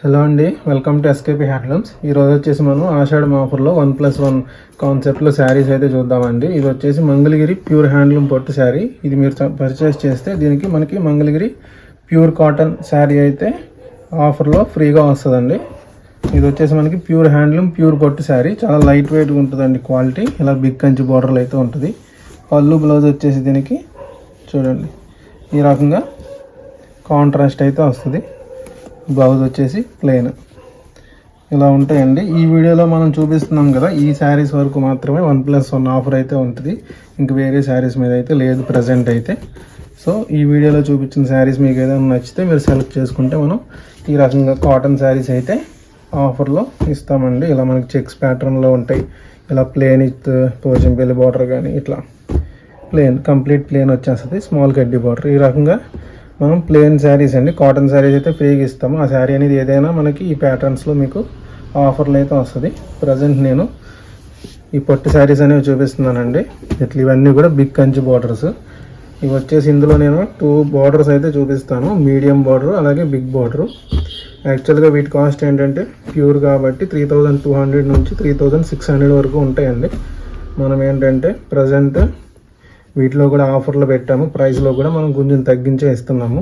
Hello అండి, welcome to SKP handlooms. ఈరోజు వచ్చేసి మనం ఆషాఢం ఆఫర్లో 1+1 కాన్సెప్ట్లో శారీస్ అయితే చూద్దామండి. ఇది వచ్చేసి మంగళగిరి ప్యూర్ హ్యాండ్లూమ్ పట్టు శారీ. ఇది మీరు పర్చేస్ చేస్తే దీనికి మనకి మంగళగిరి ప్యూర్ కాటన్ శారీ అయితే ఆఫర్లో ఫ్రీగా వస్తుందండి. ఇది వచ్చేసి మనకి ప్యూర్ హ్యాండ్లూమ్ ప్యూర్ పట్టు శారీ, చాలా లైట్ వెయిట్గా ఉంటుందండి. క్వాలిటీ ఇలా బిగ్ కంచి బోర్డర్లు అయితే ఉంటుంది. పళ్ళు బ్లౌజ్ వచ్చేసి దీనికి చూడండి ఈ రకంగా కాంట్రాస్ట్ అయితే వస్తుంది. బ్లౌజ్ వచ్చేసి ప్లెయిన్ ఇలా ఉంటాయండి. ఈ వీడియోలో మనం చూపిస్తున్నాం కదా, ఈ శారీస్ వరకు మాత్రమే 1+1 ఆఫర్ అయితే ఉంటుంది. ఇంక వేరే శారీస్ మీద అయితే లేదు ప్రజెంట్ అయితే. సో ఈ వీడియోలో చూపించిన శారీస్ మీకు ఏదైనా నచ్చితే మీరు సెలెక్ట్ చేసుకుంటే మనం ఈ రకంగా కాటన్ శారీస్ అయితే ఆఫర్లో ఇస్తామండి. ఇలా మనకి చెక్స్ ప్యాటర్న్లో ఉంటాయి. ఇలా ప్లెయిన్ విత్ పోచంపల్లి బార్డర్ కానీ ఇట్లా ప్లెయిన్ కంప్లీట్ ప్లెయిన్ వచ్చేస్తుంది. స్మాల్ కడ్డీ బార్డర్ ఈ రకంగా మనం ప్లెయిన్ శారీస్ అండి, కాటన్ శారీస్ అయితే ఫ్రీగా ఇస్తాము. ఆ శారీ అనేది ఏదైనా మనకి ఈ ప్యాటర్న్స్లో మీకు ఆఫర్లు అయితే వస్తుంది. ప్రజెంట్ నేను ఈ పట్టు శారీస్ అనేవి చూపిస్తున్నానండి. ఇట్లా ఇవన్నీ కూడా బిగ్ కంచి బార్డర్స్. ఇవి వచ్చేసి ఇందులో నేను 2 బార్డర్స్ అయితే చూపిస్తాను, మీడియం బార్డర్ అలాగే బిగ్ బార్డరు. యాక్చువల్గా వీటి కాస్ట్ ఏంటంటే ప్యూర్ కాబట్టి 3200 నుంచి 3600 వరకు ఉంటాయండి. మనం ఏంటంటే ప్రజెంట్ వీటిలో కూడా ఆఫర్లు పెట్టాము. ప్రైస్లో కూడా మనం కొంచెం తగ్గించే ఇస్తున్నాము.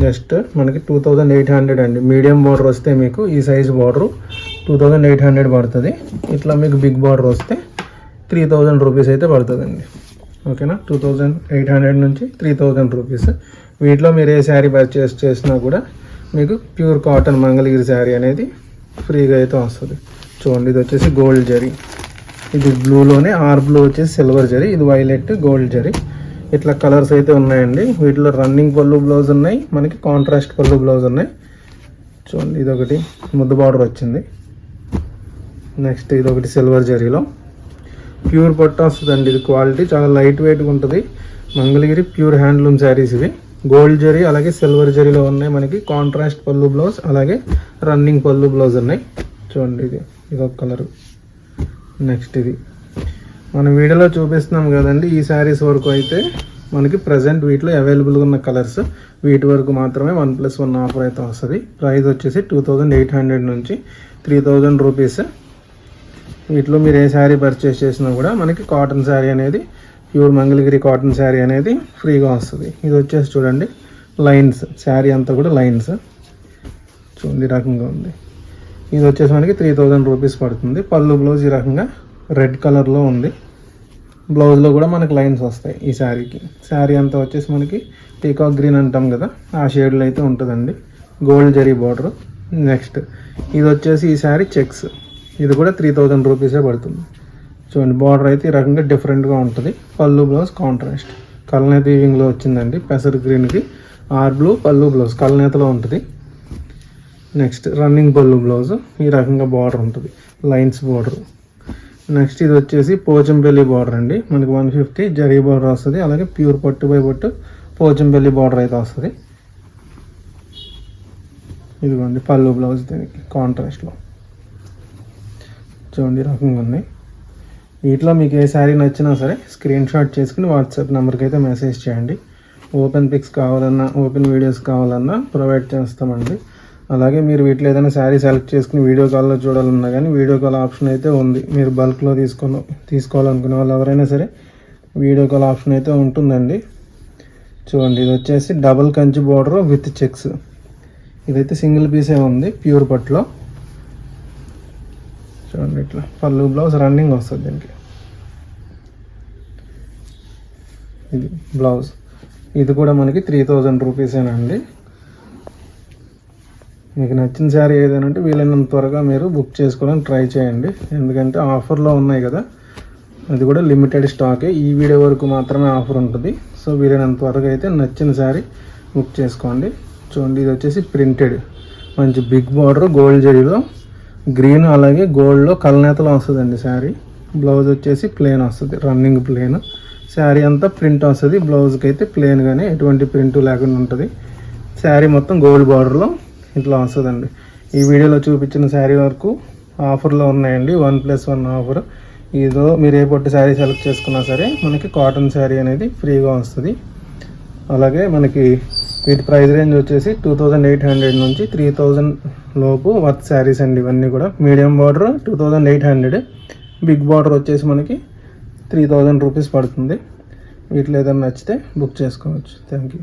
జస్ట్ మనకి 2800 అండి. మీడియం బార్డర్ వస్తే మీకు ఈ సైజు బార్డరు 2800 పడుతుంది. ఇట్లా మీకు బిగ్ బార్డర్ వస్తే 3000 రూపీస్ అయితే పడుతుందండి. ఓకేనా, 2800 నుంచి 3000 రూపీస్. వీటిలో మీరు ఏ శారీ పర్చేస్ చేసినా కూడా మీకు ప్యూర్ కాటన్ మంగళగిరి శారీ అనేది ఫ్రీగా అయితే వస్తుంది. చూడండి, ఇది వచ్చేసి గోల్డ్ జరీ, ఇది బ్లూలోనే బ్లూ వచ్చేసి సిల్వర్ జరీ, ఇది వైలెట్ గోల్డ్ జరీ. ఇట్లా కలర్స్ అయితే ఉన్నాయండి. వీటిలో రన్నింగ్ పళ్ళు బ్లౌజ్ ఉన్నాయి, మనకి కాంట్రాస్ట్ పళ్ళు బ్లౌజ్ ఉన్నాయి. చూడండి, ఇదొకటి ముద్దు బార్డర్ వచ్చింది. నెక్స్ట్ ఇదొకటి సిల్వర్ జరీలో ప్యూర్ పట్టు వస్తుందండి. ఇది క్వాలిటీ చాలా లైట్ వెయిట్గా ఉంటుంది. మంగళగిరి ప్యూర్ హ్యాండ్లూమ్ శారీస్ ఇవి. గోల్డ్ జరీ అలాగే సిల్వర్ జరీలో ఉన్నాయి. మనకి కాంట్రాస్ట్ పళ్ళు బ్లౌజ్ అలాగే రన్నింగ్ పళ్ళు బ్లౌజ్ ఉన్నాయి. చూడండి, ఇదొక కలరు. నెక్స్ట్ ఇది మనం వీడియోలో చూపిస్తున్నాం కదండి. ఈ శారీస్ వరకు అయితే మనకి ప్రజెంట్ వీటిలో అవైలబుల్గా ఉన్న కలర్స్. వీటి వరకు మాత్రమే 1+1 ఆఫర్ అయితే వస్తుంది. ప్రైస్ వచ్చేసి 2800 నుంచి 3000 రూపీస్. వీటిలో మీరు ఏ శారీ పర్చేస్ చేసినా కూడా మనకి కాటన్ శారీ అనేది ప్యూర్ మంగళగిరి కాటన్ శారీ అనేది ఫ్రీగా వస్తుంది. ఇది వచ్చేసి చూడండి లైన్స్, శారీ అంతా కూడా లైన్స్ చూడండి ఈ రకంగా ఉంది. ఇది వచ్చేసి మనకి 3000 రూపీస్ పడుతుంది. పళ్ళు బ్లౌజ్ ఈ రకంగా రెడ్ కలర్లో ఉంది. బ్లౌజ్లో కూడా మనకి లైన్స్ వస్తాయి ఈ శారీకి. శారీ అంతా వచ్చేసి మనకి పీకాక్ గ్రీన్ అంటాం కదా, ఆ షేడ్లో అయితే ఉంటుందండి. Gold zari border. నెక్స్ట్ ఇది వచ్చేసి ఈ శారీ చెక్స్, ఇది కూడా 3000 రూపీసే పడుతుంది. చూడండి, బార్డర్ అయితే ఈ రకంగా డిఫరెంట్గా ఉంటుంది. పళ్ళు బ్లౌజ్ కాంట్రాస్ట్ కల్నేత వీవింగ్లో వచ్చిందండి. పెసర్ గ్రీన్కి బ్లూ పళ్ళు బ్లౌజ్ కల్నేతలో ఉంటుంది. నెక్స్ట్ రన్నింగ్ పళ్ళు బ్లౌజ్ ఈ రకంగా బార్డర్ ఉంటుంది, లైన్స్ బార్డర్. నెక్స్ట్ ఇది వచ్చేసి పోచంపల్లి బార్డర్ అండి. మనకి 150 జరీ బార్డర్ వస్తుంది. అలాగే ప్యూర్ పట్టు బై పట్టు పోచంపల్లి బార్డర్ అయితే వస్తుంది. ఇదిగోండి పళ్ళు బ్లౌజ్ దీనికి కాంట్రాస్ట్లో. చూడండి ఈ రకంగా ఉన్నాయి. వీటిలో మీకు ఏ శారీ నచ్చినా సరే స్క్రీన్ షాట్ చేసుకుని వాట్సాప్ నెంబర్కి అయితే మెసేజ్ చేయండి. ఓపెన్ పిక్స్ కావాలన్నా ఓపెన్ వీడియోస్ కావాలన్నా ప్రొవైడ్ చేస్తామండి. అలాగే మీరు వీటిలో ఏదైనా శారీ సెలెక్ట్ చేసుకుని వీడియో కాల్లో చూడాలన్నా కానీ వీడియో కాల్ ఆప్షన్ అయితే ఉంది. మీరు బల్క్లో తీసుకోవాలనుకునే వాళ్ళు ఎవరైనా సరే వీడియో కాల్ ఆప్షన్ అయితే ఉంటుందండి. చూడండి, ఇది వచ్చేసి double Kanchi border with checks. ఇదైతే సింగిల్ పీసే ఉంది ప్యూర్ పట్టులో. చూడండి ఇట్లా పళ్ళు బ్లౌజ్ రన్నింగ్ వస్తుంది దీనికి. ఇది బ్లౌజ్, ఇది కూడా మనకి 3000 రూపీసేనండి. మీకు నచ్చిన శారీ ఏదైనా అంటే వీలైనంత త్వరగా మీరు బుక్ చేసుకోవడానికి ట్రై చేయండి. ఎందుకంటే ఆఫర్లో ఉన్నాయి కదా, అది కూడా లిమిటెడ్ స్టాకే. ఈ వీడియో వరకు మాత్రమే ఆఫర్ ఉంటుంది. సో వీలైనంత త్వరగా అయితే నచ్చిన శారీ బుక్ చేసుకోండి. చూడండి, ఇది వచ్చేసి ప్రింటెడ్ మంచి బిగ్ బార్డర్ గోల్డ్ జరీలో గ్రీన్ అలాగే గోల్డ్లో కల్నేతలో వస్తుందండి శారీ. బ్లౌజ్ వచ్చేసి ప్లెయిన్ వస్తుంది, రన్నింగ్ ప్లెయిన్. శారీ అంతా ప్రింట్ వస్తుంది. బ్లౌజ్కి అయితే ప్లెయిన్గానే ఎటువంటి ప్రింట్ లేకుండా ఉంటుంది. శారీ మొత్తం గోల్డ్ బార్డర్లో ఇట్లా వస్తుందండి. ఈ వీడియోలో చూపించిన శారీ వరకు ఆఫర్లో ఉన్నాయండి. 1+1 ఆఫర్. ఇదో మీరు ఏ పట్టు శారీ సెలెక్ట్ చేసుకున్నా సరే మనకి కాటన్ శారీ అనేది ఫ్రీగా వస్తుంది. అలాగే మనకి వీటి ప్రైస్ రేంజ్ వచ్చేసి 2800 నుంచి 3000 లోపు వర్త్ శారీస్ అండి. ఇవన్నీ కూడా మీడియం బార్డర్ 2800, బిగ్ బార్డర్ వచ్చేసి మనకి 3000 రూపీస్ పడుతుంది. వీటిలో ఏదైనా నచ్చితే బుక్ చేసుకోవచ్చు. Thank you.